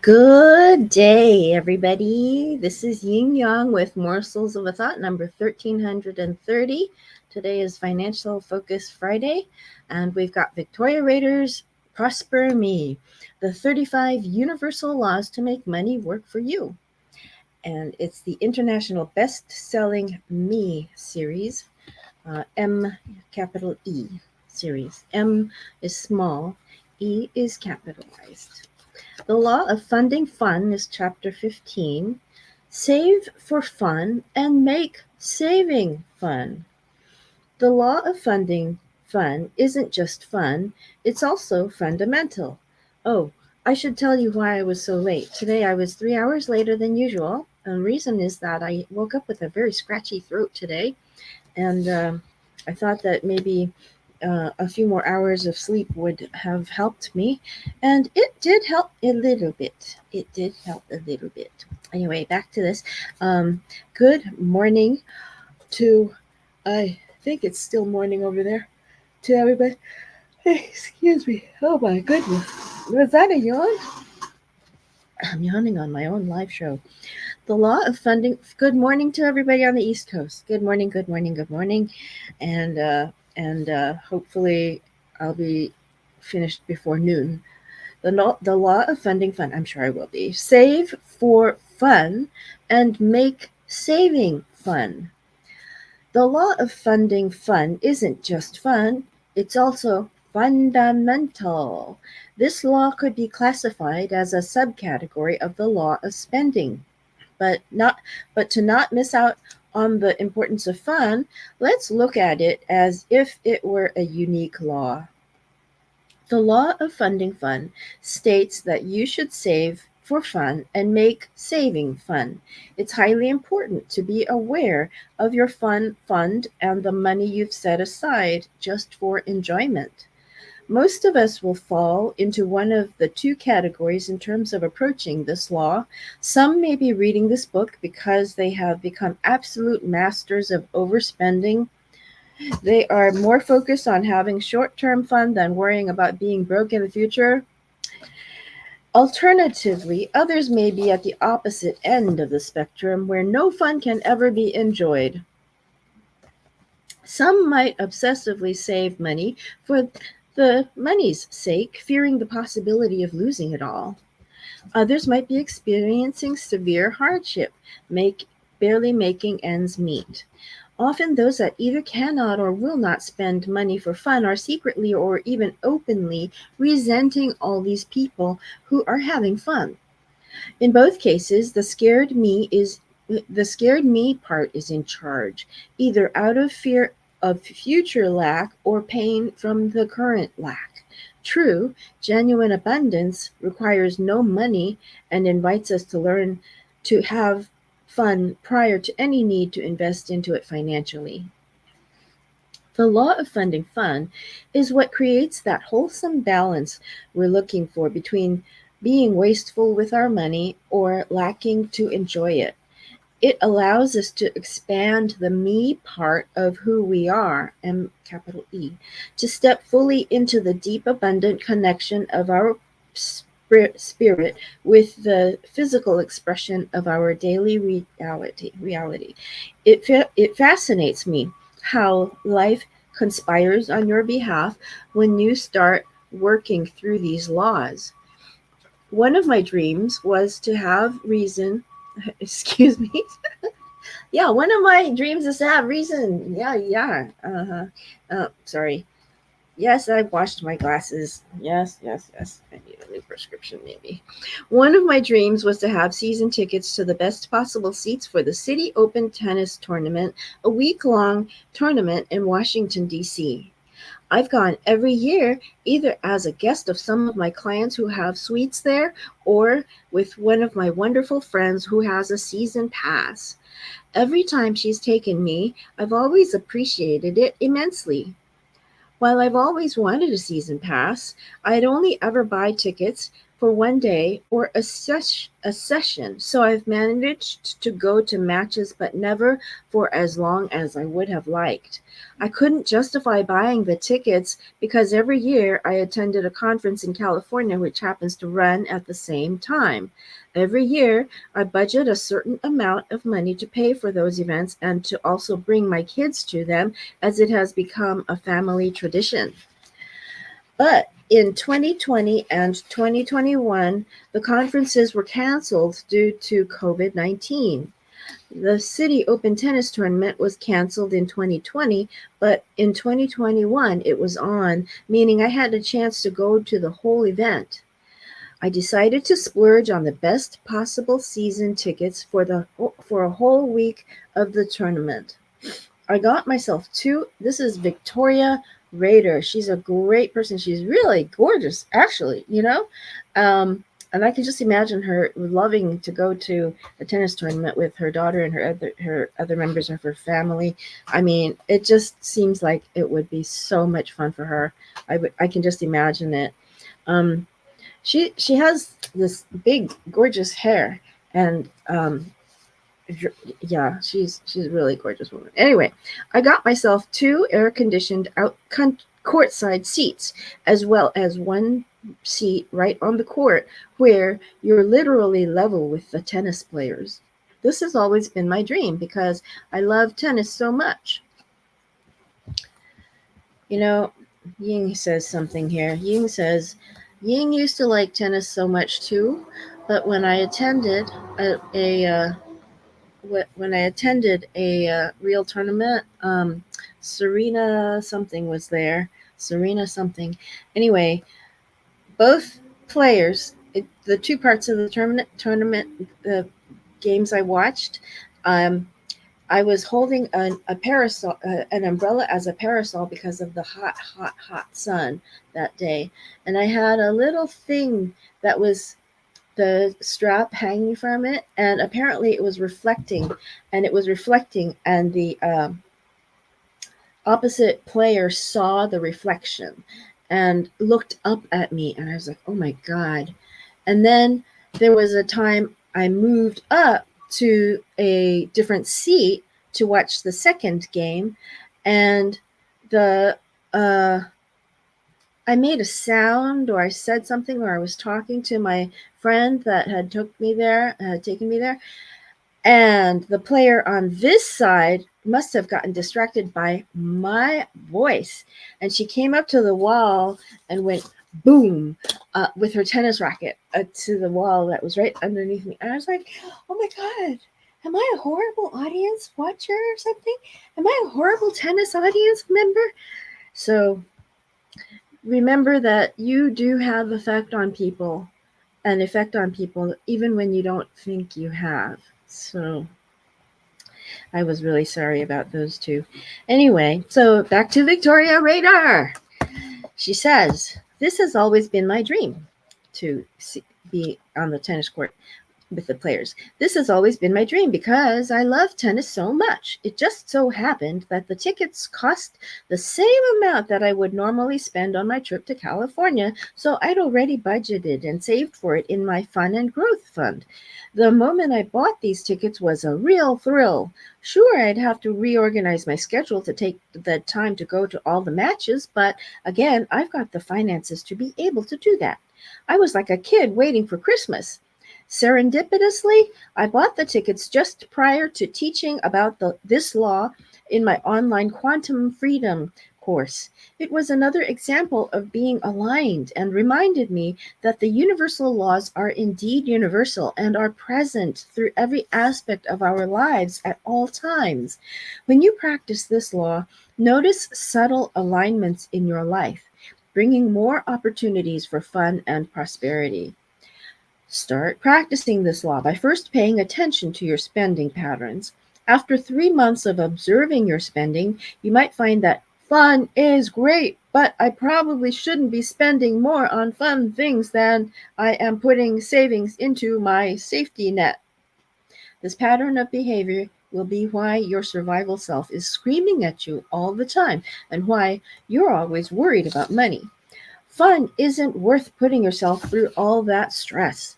Good day, everybody. This is Yin Yang with Morsels of a Thought, number 1330. Today is Financial Focus Friday, and we've got Victoria Rader's Prosper Me, the 35 Universal Laws to Make Money Work for You. And it's the international best-selling Me series, M capital E series. M is small, E is capitalized. The Law of Funding Fun is Chapter 15. Save for fun and make saving fun. The law of funding fun isn't just fun, it's also fundamental. Oh, I should tell you why I was so late. Today I was 3 hours later than usual. And the reason is that I woke up with a very scratchy throat today. And I thought that maybe a few more hours of sleep would have helped me, and it did help a little bit. It did help a little bit. Anyway, back to this. Good morning to, I think it's still morning over there, to everybody. Hey, excuse me. Oh my goodness. Was that a yawn? I'm yawning on my own live show. The law of funding. Good morning to everybody on the East Coast. Good morning, good morning, good morning. And hopefully I'll be finished before noon. The law of funding fun. I'm sure I will be. Save for fun and make saving fun. The law of funding fun isn't just fun, it's also fundamental. This law could be classified as a subcategory of the law of spending. But to not miss out on the importance of fun, let's look at it as if it were a unique law. The law of funding fun states that you should save for fun and make saving fun. It's highly important to be aware of your fun fund and the money you've set aside just for enjoyment. Most of us will fall into one of the two categories in terms of approaching this law. Some may be reading this book because they have become absolute masters of overspending. They are more focused on having short-term fun than worrying about being broke in the future. Alternatively, others may be at the opposite end of the spectrum where no fun can ever be enjoyed. Some might obsessively save money for the money's sake, fearing the possibility of losing it all. Others might be experiencing severe hardship, barely making ends meet. Often those that either cannot or will not spend money for fun are secretly or even openly resenting all these people who are having fun. In both cases, the scared me part is in charge, either out of fear of future lack or pain from the current lack. True, genuine abundance requires no money and invites us to learn to have fun prior to any need to invest into it financially. The law of funding fun is what creates that wholesome balance we're looking for between being wasteful with our money or lacking to enjoy it. It allows us to expand the me part of who we are, M capital E, to step fully into the deep, abundant connection of our spirit with the physical expression of our daily reality. It fascinates me how life conspires on your behalf when you start working through these laws. One of my dreams was to have reason, excuse me. Yeah, one of my dreams is to have reason. Yeah. Sorry. Yes, I washed my glasses. Yes. I need a new prescription, maybe. One of my dreams was to have season tickets to the best possible seats for the City Open Tennis Tournament, a week-long tournament in Washington, D.C. I've gone every year, either as a guest of some of my clients who have suites there or with one of my wonderful friends who has a season pass. Every time she's taken me, I've always appreciated it immensely. While I've always wanted a season pass, I'd only ever buy tickets for one day or a session. So I've managed to go to matches, but never for as long as I would have liked. I couldn't justify buying the tickets because every year I attended a conference in California which happens to run at the same time. Every year, I budget a certain amount of money to pay for those events and to also bring my kids to them, as it has become a family tradition. But in 2020 and 2021, the conferences were canceled due to COVID 19. The City Open Tennis Tournament was canceled in 2020, but in 2021 it was on, meaning I had a chance to go to the whole event. I decided to splurge on the best possible season tickets for a whole week of the tournament. I got myself two. This is Victoria Rader. She's a great person. She's really gorgeous, actually. And I can just imagine her loving to go to a tennis tournament with her daughter and her other members of her family. I mean, it just seems like it would be so much fun for her. I can just imagine it. Um, she has this big, gorgeous hair, and yeah, she's a really gorgeous woman. Anyway, I got myself two air-conditioned courtside seats, as well as one seat right on the court where you're literally level with the tennis players. This has always been my dream because I love tennis so much. You know, Ying says something here. Ying says, Ying used to like tennis so much too, but when I attended a real tournament, Serena something was there. Serena something. Anyway, both players, the two parts of the tournament, the games I watched, um, I was holding a parasol, an umbrella as a parasol because of the hot, hot, hot sun that day. And I had a little thing that was the strap hanging from it, and apparently it was reflecting, and the opposite player saw the reflection and looked up at me, and I was like, oh my God. And then there was a time I moved up to a different seat to watch the second game, and the I made a sound, or I said something, or I was talking to my friend that had taken me there, and the player on this side must have gotten distracted by my voice, and she came up to the wall and went boom with her tennis racket to the wall that was right underneath me. And I was like, oh my God, am I a horrible audience watcher or something? Am I a horrible tennis audience member? So remember that you do have an effect on people, even when you don't think you have. So I was really sorry about those two. Anyway, so back to Victoria Radar. She says, this has always been my dream to be on the tennis court with the players. This has always been my dream because I love tennis so much. It just so happened that the tickets cost the same amount that I would normally spend on my trip to California, so I'd already budgeted and saved for it in my fun and growth fund. The moment I bought these tickets was a real thrill. Sure, I'd have to reorganize my schedule to take the time to go to all the matches, but again, I've got the finances to be able to do that. I was like a kid waiting for Christmas. Serendipitously, I bought the tickets just prior to teaching about this law in my online quantum freedom course. It was another example of being aligned and reminded me that the universal laws are indeed universal and are present through every aspect of our lives at all times. When you practice this law, notice subtle alignments in your life, bringing more opportunities for fun and prosperity. Start practicing this law by first paying attention to your spending patterns. After 3 months of observing your spending, you might find that fun is great, but I probably shouldn't be spending more on fun things than I am putting savings into my safety net. This pattern of behavior will be why your survival self is screaming at you all the time and why you're always worried about money. Fun isn't worth putting yourself through all that stress.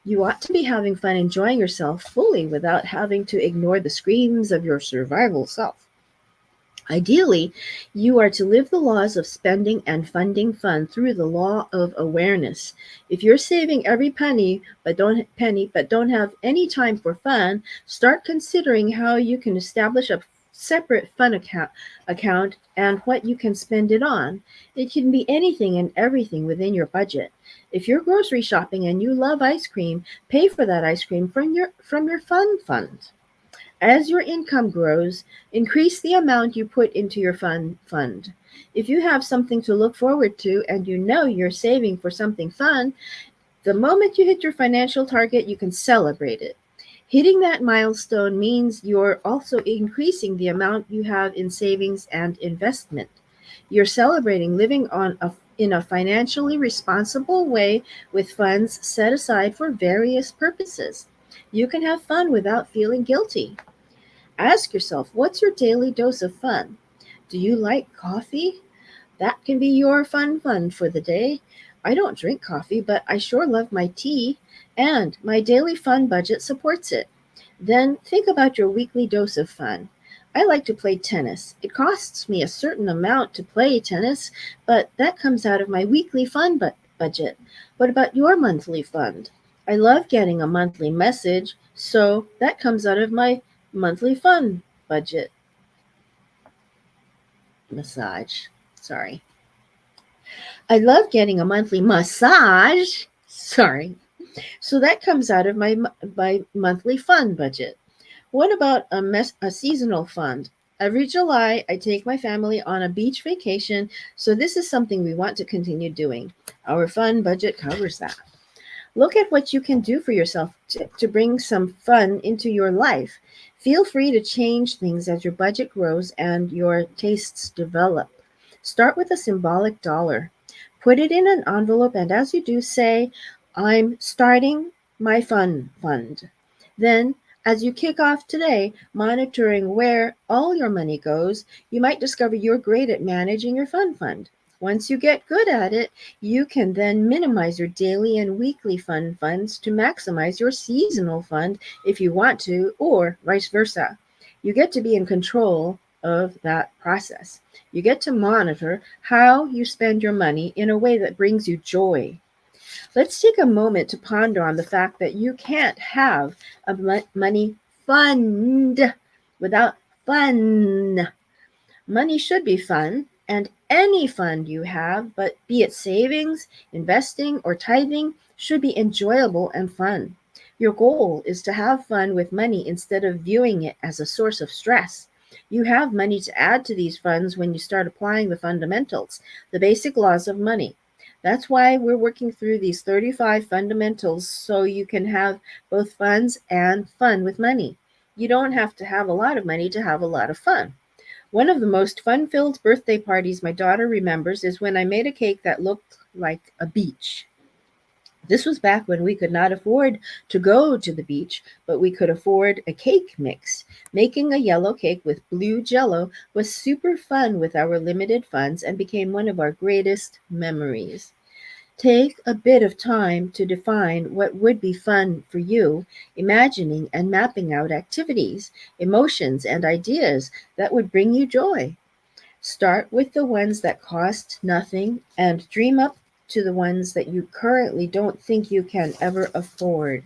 You ought to be having fun enjoying yourself fully without having to ignore the screams of your survival self. Ideally, you are to live the laws of spending and funding fun through the law of awareness. If you're saving every penny but don't have any time for fun, start considering how you can establish a separate fun account and what you can spend it on. It can be anything and everything within your budget. If you're grocery shopping and you love ice cream, pay for that ice cream from your fun fund. As your income grows, increase the amount you put into your fund. If you have something to look forward to and you know you're saving for something fun, the moment you hit your financial target, you can celebrate it. Hitting that milestone means you're also increasing the amount you have in savings and investment. You're celebrating living in a financially responsible way with funds set aside for various purposes. You can have fun without feeling guilty. Ask yourself, what's your daily dose of fun? Do you like coffee? That can be your fun for the day. I don't drink coffee, but I sure love my tea, and my daily fun budget supports it. Then think about your weekly dose of fun. I like to play tennis. It costs me a certain amount to play tennis, but that comes out of my weekly budget. What about your monthly fund? I love getting a monthly message, so that comes out of my monthly fun budget. Massage. Sorry. I love getting a monthly massage. Sorry. So that comes out of my monthly fund budget. What about a seasonal fund? Every July, I take my family on a beach vacation, so this is something we want to continue doing. Our fund budget covers that. Look at what you can do for yourself to bring some fun into your life. Feel free to change things as your budget grows and your tastes develop. Start with a symbolic dollar. Put it in an envelope, and as you do, say, I'm starting my fun fund. Then, as you kick off today, monitoring where all your money goes, you might discover you're great at managing your fun fund. Once you get good at it, you can then minimize your daily and weekly fun funds to maximize your seasonal fund if you want to, or vice versa. You get to be in control of that process. You get to monitor how you spend your money in a way that brings you joy. Let's take a moment to ponder on the fact that you can't have a money fund without fun. Money should be fun, and any fund you have, but be it savings, investing, or tithing, should be enjoyable and fun. Your goal is to have fun with money instead of viewing it as a source of stress. You have money to add to these funds when you start applying the fundamentals, the basic laws of money. That's why we're working through these 35 fundamentals so you can have both funds and fun with money. You don't have to have a lot of money to have a lot of fun. One of the most fun-filled birthday parties my daughter remembers is when I made a cake that looked like a beach. This was back when we could not afford to go to the beach, but we could afford a cake mix. Making a yellow cake with blue jello was super fun with our limited funds and became one of our greatest memories. Take a bit of time to define what would be fun for you, imagining and mapping out activities, emotions, and ideas that would bring you joy. Start with the ones that cost nothing and dream up to the ones that you currently don't think you can ever afford.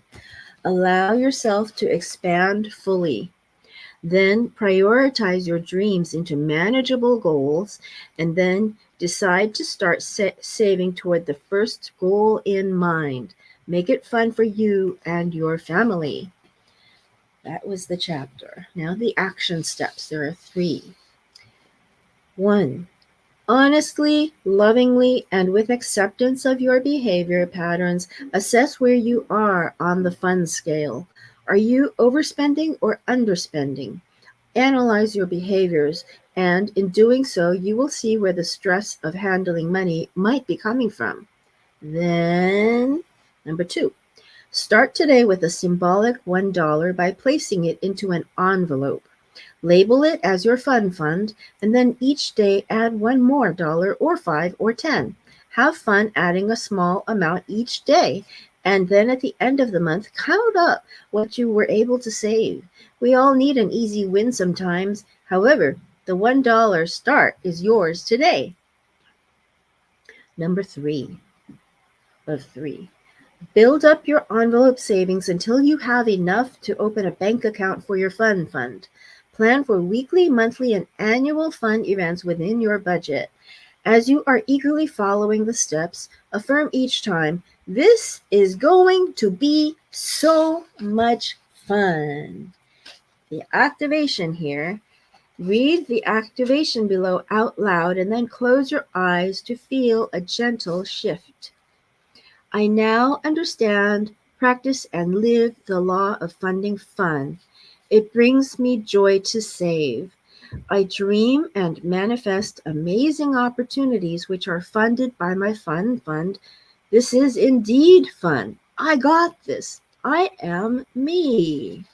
Allow yourself to expand fully. Then prioritize your dreams into manageable goals, and then decide to start saving toward the first goal in mind. Make it fun for you and your family. That was the chapter. Now, the action steps. There are 3. 1. Honestly, lovingly, and with acceptance of your behavior patterns, assess where you are on the fun scale. Are you overspending or underspending? Analyze your behaviors, and in doing so, you will see where the stress of handling money might be coming from. Then, number 2, start today with a symbolic $1 by placing it into an envelope. Label it as your fun fund, and then each day add one more dollar or 5 or 10. Have fun adding a small amount each day. And then at the end of the month, count up what you were able to save. We all need an easy win sometimes. However, the $1 start is yours today. Number 3 of 3. Build up your envelope savings until you have enough to open a bank account for your fund. Plan for weekly, monthly, and annual fun events within your budget. As you are eagerly following the steps, affirm each time, this is going to be so much fun. The activation here, read the activation below out loud and then close your eyes to feel a gentle shift. I now understand, practice, and live the law of funding fun. It brings me joy to save. I dream and manifest amazing opportunities which are funded by my fund. This is indeed fun. I got this. I am me.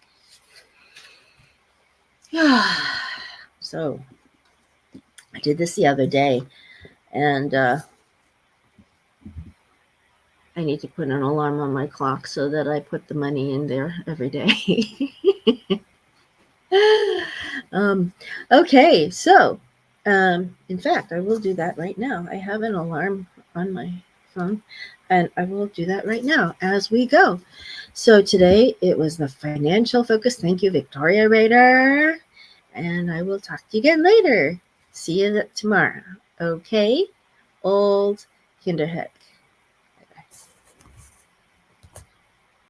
So I did this the other day, and I need to put an alarm on my clock so that I put the money in there every day. Okay, so in fact, I will do that right now. I have an alarm on my phone, and I will do that right now as we go. So today it was the financial focus. Thank you, Victoria Rader. And I will talk to you again later. See you tomorrow. Okay, old Kinderhead.